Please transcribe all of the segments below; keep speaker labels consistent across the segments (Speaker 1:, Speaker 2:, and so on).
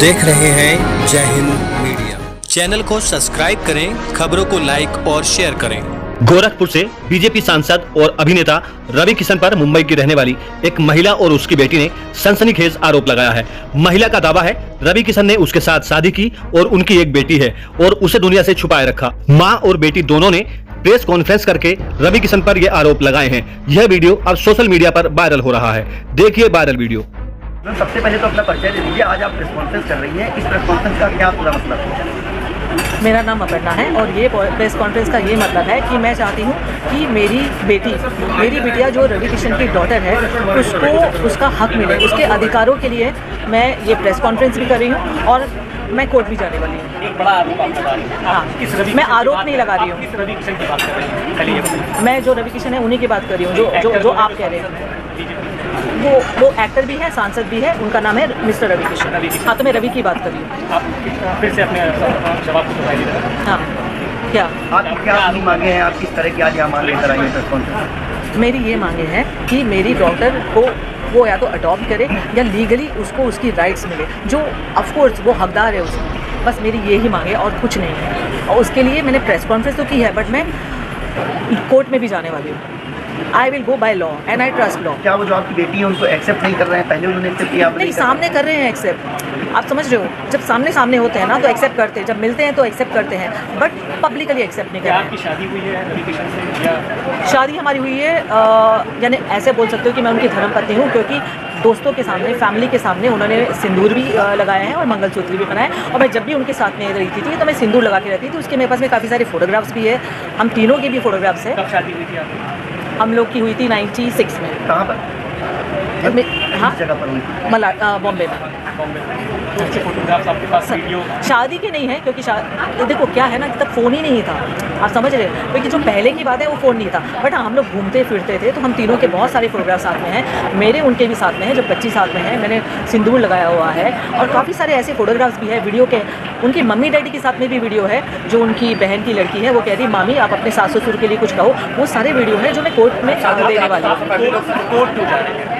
Speaker 1: देख रहे हैं जय हिंद मीडिया। चैनल को सब्सक्राइब करें, खबरों को लाइक और शेयर करें।
Speaker 2: गोरखपुर से बीजेपी सांसद और अभिनेता रवि किशन पर मुंबई की रहने वाली एक महिला और उसकी बेटी ने सनसनीखेज आरोप लगाया है। महिला का दावा है रवि किशन ने उसके साथ शादी की और उनकी एक बेटी है और उसे दुनिया से छुपाए रखा। मां और बेटी दोनों ने प्रेस कॉन्फ्रेंस करके रवि किशन पर यह आरोप लगाए हैं। यह वीडियो अब सोशल मीडिया पर वायरल हो रहा है। देखिए वायरल वीडियो।
Speaker 3: सबसे पहले तो अपना परिचय दे दीजिए। आज आप प्रेस कॉन्फ्रेंस कर रही हैं, इस प्रेस कॉन्फ्रेंस का क्या पूरा मतलब है?
Speaker 4: मेरा नाम अपर्णा है और ये प्रेस कॉन्फ्रेंस का ये मतलब है कि मैं चाहती हूँ कि मेरी बिटिया जो रवि किशन की डॉटर है उसको उसका हक मिले, उसके अधिकारों के लिए मैं ये प्रेस कॉन्फ्रेंस भी कर रही हूँ और मैं कोर्ट भी जाने वाली हूँ।
Speaker 5: एक बड़ा आरोप आप लगा रही हैं।
Speaker 4: हाँ, मैं आरोप नहीं लगा रही हूँ।
Speaker 5: किस रवि किशन की बात कर रही हैं? पहले ये बताइए।
Speaker 4: मैं जो रवि किशन है उन्हीं की बात कर रही हूँ जो आप कह रहे हैं। वो एक्टर भी है, सांसद भी है, उनका नाम है मिस्टर रवि किशन। हाँ, तो मैं रवि की बात कर रही हूँ।
Speaker 5: आप फिर से अपने जवाब को दोहराई दे रहे हैं।
Speaker 4: हाँ, क्या
Speaker 3: आप क्या मांगे हैं? आप किस तरह की आज यहाँ मांग लेकर आई हैं प्रेस कॉन्फ्रेंस?
Speaker 4: मेरी ये मांगे हैं कि मेरी डॉटर को वो या तो अडॉप्ट करे या लीगली उसको उसकी राइट्स मिले, जो ऑफ कोर्स वो हकदार है उसकी। बस मेरी यही मांगे और कुछ नहीं है। और उसके लिए मैंने प्रेस कॉन्फ्रेंस तो की है, बट मैं कोर्ट में भी जाने वाली हूँ। I will go by law and I trust law.
Speaker 3: क्या वो जो आपकी बेटी है उनको एक्सेप्ट नहीं कर रहे हैं? पहले उन्होंने एक्सेप्ट किया,
Speaker 4: नहीं, सामने कर रहे हैं एक्सेप्ट। आप समझ रहे हो, जब सामने होते हैं ना तो एक्सेप्ट करते हैं, जब मिलते हैं तो एक्सेप्ट करते हैं, बट पब्लिकली एक्सेप्ट नहीं कर रहे हैं।
Speaker 5: आपकी शादी हुई है रवि किशन से या?
Speaker 4: शादी हमारी हुई है, यानी ऐसे बोल सकते हो कि मैं उनकी धर्मपत्नी हूँ, क्योंकि दोस्तों के सामने, फैमिली के सामने उन्होंने सिंदूर भी लगाया है और मंगलसूत्र भी बनाया है। और मैं जब भी उनके साथ में रहती थी तो मैं सिंदूर लगा के रहती थी। उसके मेरे पास में काफ़ी सारे फोटोग्राफ्स भी है, हम तीनों के भी फोटोग्राफ्स है।
Speaker 5: कब शादी हुई थी आपकी?
Speaker 4: हम लोग की हुई थी 96 में।
Speaker 3: कहाँ पर?
Speaker 4: हाँ,
Speaker 3: किस जगह पर हुई?
Speaker 4: बॉम्बे में।
Speaker 5: बॉम्बे में। अच्छे फोटोग्राफ्स आपके पास, वीडियो?
Speaker 4: शादी की नहीं है, क्योंकि देखो क्या है ना, तब फ़ोन ही नहीं था, आप समझ रहे हो, क्योंकि जो पहले की बात है वो फ़ोन नहीं था। बट हाँ, हम लोग घूमते फिरते थे, तो हम तीनों के बहुत सारे फोटोग्राफ साथ में हैं। मेरे उनके भी साथ में हैं, जब बच्ची साथ में है, मैंने सिंदूर लगाया हुआ है। और काफ़ी सारे ऐसे फोटोग्राफ्स भी है वीडियो के। उनकी मम्मी डैडी के साथ में भी वीडियो है। जो उनकी बहन की लड़की है वो कह रही मामी आप अपने सास ससुर के लिए कुछ कहो। वो सारे वीडियो हैं जो मैं कोर्ट में देने वाली हूँ।
Speaker 5: कोर्ट क्यों जा रही है?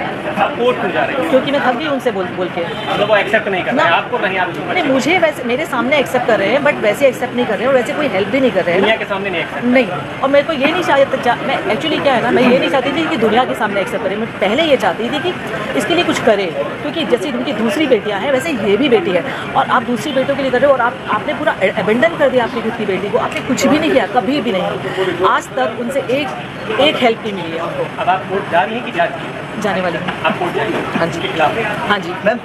Speaker 5: कोर्ट क्यों जा रही है?
Speaker 4: क्योंकि मैं थक गई उनसे बोल के।
Speaker 5: मतलब वो एक्सेप्ट नहीं कर रहे हैं आपको? नहीं, आप
Speaker 4: नहीं, मुझे वैसे मेरे सामने एक्सेप्ट कर रहे हैं, बट वैसे एक्सेप्ट नहीं कर रहे हैं और वैसे कोई हेल्प भी नहीं कर रहे हैं।
Speaker 5: दुनिया के सामने नहीं एक्सेप्ट
Speaker 4: नहीं, और मेरे को ये नहीं चाहिए। मैं एक्चुअली क्या है ना, मैं ये नहीं चाहती थी कि दुनिया के सामने एक्सेप्ट करें। मैं पहले ये चाहती थी कि इसके लिए कुछ करे, क्योंकि जैसे उनकी दूसरी बेटियां हैं वैसे ये भी बेटी है और आप दूसरी बेटियों के लिए कर रहे हो। और आपने पूरा अबेंडन कर दिया अपनी खुद की बेटी को। आपने कुछ भी नहीं किया, कभी भी नहीं। आज तक उनसे एक हेल्प नहीं मिली है हमको।
Speaker 5: अब आप कोर्ट जा रही हैं कि जा रही हैं?
Speaker 4: जाने वाली हूँ।
Speaker 5: आप कोर्ट जाएंगे?
Speaker 4: हाँ जी।
Speaker 5: उसके खिलाफ?
Speaker 4: हाँ जी।
Speaker 3: मैम,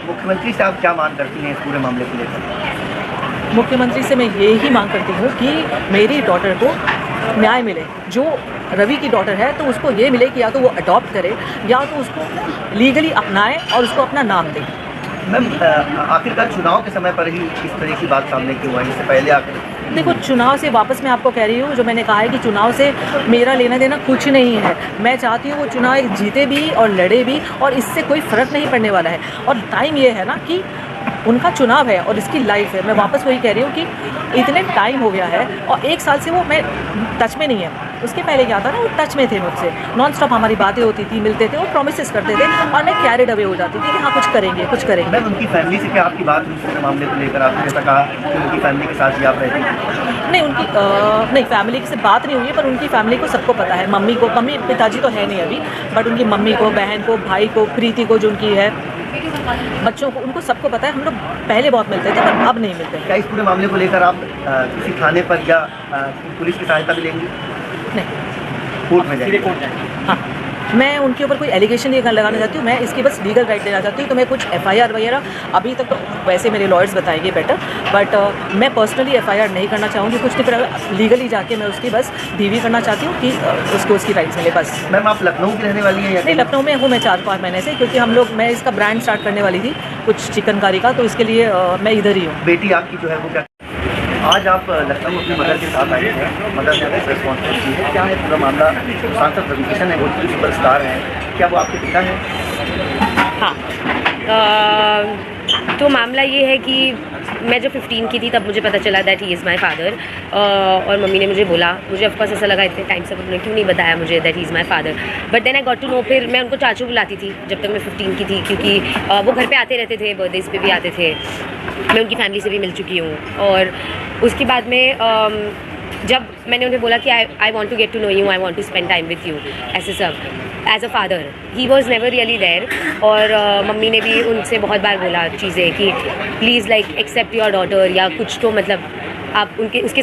Speaker 3: मुख्यमंत्री से आप क्या मांग करती हैं इस पूरे मामले को लेकर?
Speaker 4: मुख्यमंत्री से मैं यही मांग करती हूँ कि मेरी डॉटर को न्याय मिले। जो रवि की डॉटर है तो उसको ये मिले कि या तो वो अडॉप्ट करे या तो उसको लीगली अपनाए और उसको अपना नाम दे।
Speaker 3: मैम, आखिरकार चुनाव के समय पर ही इस तरह की बात सामने क्यों आई? इससे पहले आकर
Speaker 4: देखो, चुनाव से वापस मैं आपको कह रही हूँ, जो मैंने कहा है कि चुनाव से मेरा लेना देना कुछ नहीं है। मैं चाहती हूँ वो चुनाव जीते भी और लड़े भी, और इससे कोई फ़र्क नहीं पड़ने वाला है। और टाइम ये है ना कि उनका चुनाव है और इसकी लाइफ है। मैं वापस वही कह रही हूँ कि इतने टाइम हो गया है और 1 साल से वो मैं टच में नहीं है। उसके पहले क्या था ना, वो टच में थे मुझसे, नॉन स्टॉप हमारी बातें होती थी, मिलते थे और प्रॉमिसेस करते थे और मैं कैरिड अवे हो जाती थी कि हाँ कुछ करेंगे।
Speaker 3: मैम, उनकी फैमिली से क्या आपकी बात हुई इस मामले को लेकर? आपने जैसा कहा कि उनकी फैमिली के साथ ही आप रहती हैं।
Speaker 4: नहीं, नहीं, फैमिली से बात नहीं हुई है, पर उनकी फैमिली को सबको पता है। मम्मी पिताजी तो है नहीं अभी, बट उनकी मम्मी को, बहन को, भाई को, प्रीति को जो उनकी है, बच्चों को, उनको सबको पता है। हम लोग पहले बहुत मिलते थे पर अब नहीं मिलते।
Speaker 3: क्या इस पूरे मामले को लेकर आप किसी थाने पर या पुलिस की सहायता भी लेंगी?
Speaker 4: नहीं,
Speaker 3: कोर्ट में जाएंगे?
Speaker 5: कोर्ट जाएंगे?
Speaker 4: हाँ, मैं उनके ऊपर कोई एलिगेशन नहीं लगाना चाहती हूँ। मैं इसकी बस लीगल राइट देना चाहती हूँ। तो मैं कुछ FIR वगैरह अभी तक तो वैसे मेरे लॉयर्स बताएंगे बेटर, बट मैं पर्सनली FIR नहीं करना चाहूँगी। कुछ नहीं, पर लीगली जाके मैं उसकी बस DV करना चाहती हूँ कि उसको उसकी राइट्स मिले बस।
Speaker 3: मैम, आप लखनऊ की रहने वाली हैं या?
Speaker 4: नहीं, लखनऊ में हूँ मैं 4-5 महीने से, क्योंकि मैं इसका ब्रांड स्टार्ट करने वाली थी कुछ चिकनकारी का, तो इसके लिए मैं इधर ही हूँ।
Speaker 3: बेटी आपकी जो है वो क्या? आज आप लखनऊ अपनी मदर के साथ आए हैं, मदर ने अपनी प्रेस कॉन्फ्रेंस की है। क्या है पूरा मामला? सांसद रवि किशन है, भोजपुरी सुपरस्टार हैं, क्या वो आपके पिता हैं?
Speaker 6: हाँ, तो मामला ये है कि मैं जब 15 की थी तब मुझे पता चला that he is my father, और मम्मी ने मुझे बोला, मुझे ऑफकोर्स ऐसा लगा इतने टाइम से उन्होंने क्यों नहीं बताया मुझे that he is my father, but then I got to know. फिर मैं उनको चाचू बुलाती थी जब तक मैं 15 की थी, क्योंकि वो घर पे आते रहते थे, बर्थडेज़ पे भी आते थे, मैं उनकी फैमिली से भी मिल चुकी हूँ। और उसके बाद में जब मैंने उन्हें बोला कि I want to get to know you, I want to spend time with you, ऐसे सब as a father, he was never really there. और मम्मी ने भी उनसे बहुत बार बोला चीज़ें कि please like accept your daughter, या कुछ तो मतलब आप उसके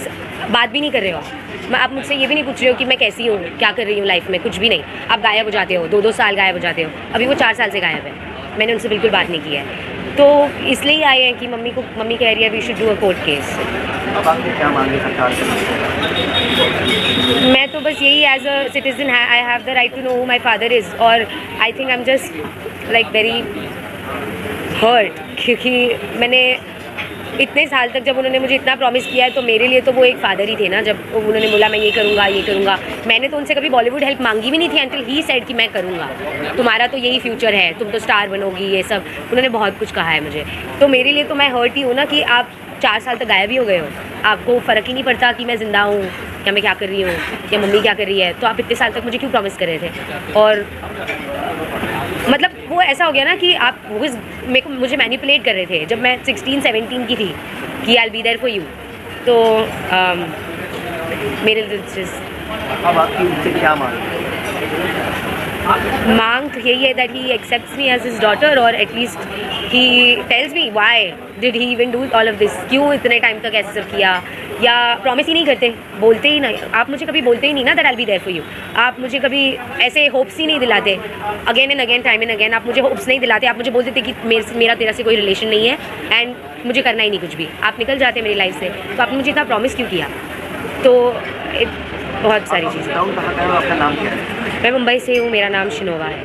Speaker 6: बात भी नहीं कर रहे हो आप मुझसे ये भी नहीं पूछ रहे हो कि मैं कैसी हूँ, क्या कर रही हूँ लाइफ में, कुछ भी नहीं। आप गायब हो जाते हो, 2-2 साल गायब हो जाते हो। अभी वो 4 साल से गायब है, मैंने उनसे बिल्कुल बात नहीं की है। तो इसलिए आए हैं कि मम्मी कह रही है we should do a court case.
Speaker 3: अब आपकी क्या मांगे सरकार से?
Speaker 6: मैं तो बस यही as a citizen I have the right to know who my father is, और I think I am just like very hurt, क्योंकि मैंने इतने साल तक जब उन्होंने मुझे इतना प्रॉमिस किया है तो मेरे लिए तो वो एक फादर ही थे ना। जब उन्होंने बोला मैं ये करूँगा, मैंने तो उनसे कभी बॉलीवुड हेल्प मांगी भी नहीं थी एंटिल ही सेड कि मैं करूँगा, तुम्हारा तो यही फ्यूचर है, तुम तो स्टार बनोगी, ये सब उन्होंने बहुत कुछ कहा है मुझे। तो मेरे लिए तो मैं हर्ट ही हूँ ना कि आप 4 साल तक गायब ही हो गए हो, आपको फ़र्क ही नहीं पड़ता कि मैं ज़िंदा हूँ या मैं क्या कर रही हूँ या मम्मी क्या कर रही है। तो आप इतने साल तक मुझे क्यों प्रॉमिस कर रहे थे? और मतलब वो ऐसा हो गया ना कि आप मुझे मैनिपुलेट कर रहे थे जब मैं 16-17 की थी कि I will be there for you. तो मेरे
Speaker 3: अब आपकी उनसे क्या
Speaker 6: मांग तो यही है that he accepts me as his daughter, और at least he tells me why did he even do all of this, क्यों इतने टाइम तक ऐसे सब किया, या प्रॉमिस ही नहीं करते, बोलते ही नहीं। आप मुझे कभी बोलते ही नहीं ना that I will be there for you, आप मुझे कभी ऐसे होप्स ही नहीं दिलाते, again and again, time and again आप मुझे होप्स नहीं दिलाते। आप मुझे बोलते थे कि मेरा तेरा से कोई रिलेशन नहीं है एंड मुझे करना ही नहीं कुछ भी, आप निकल जाते मेरी लाइफ से। तो आपने मुझे इतना प्रॉमिस क्यों किया? तो बहुत सारी चीज़ें।
Speaker 3: आपका नाम क्या है?
Speaker 6: मैं मुंबई से हूँ, मेरा नाम शिनोवा है।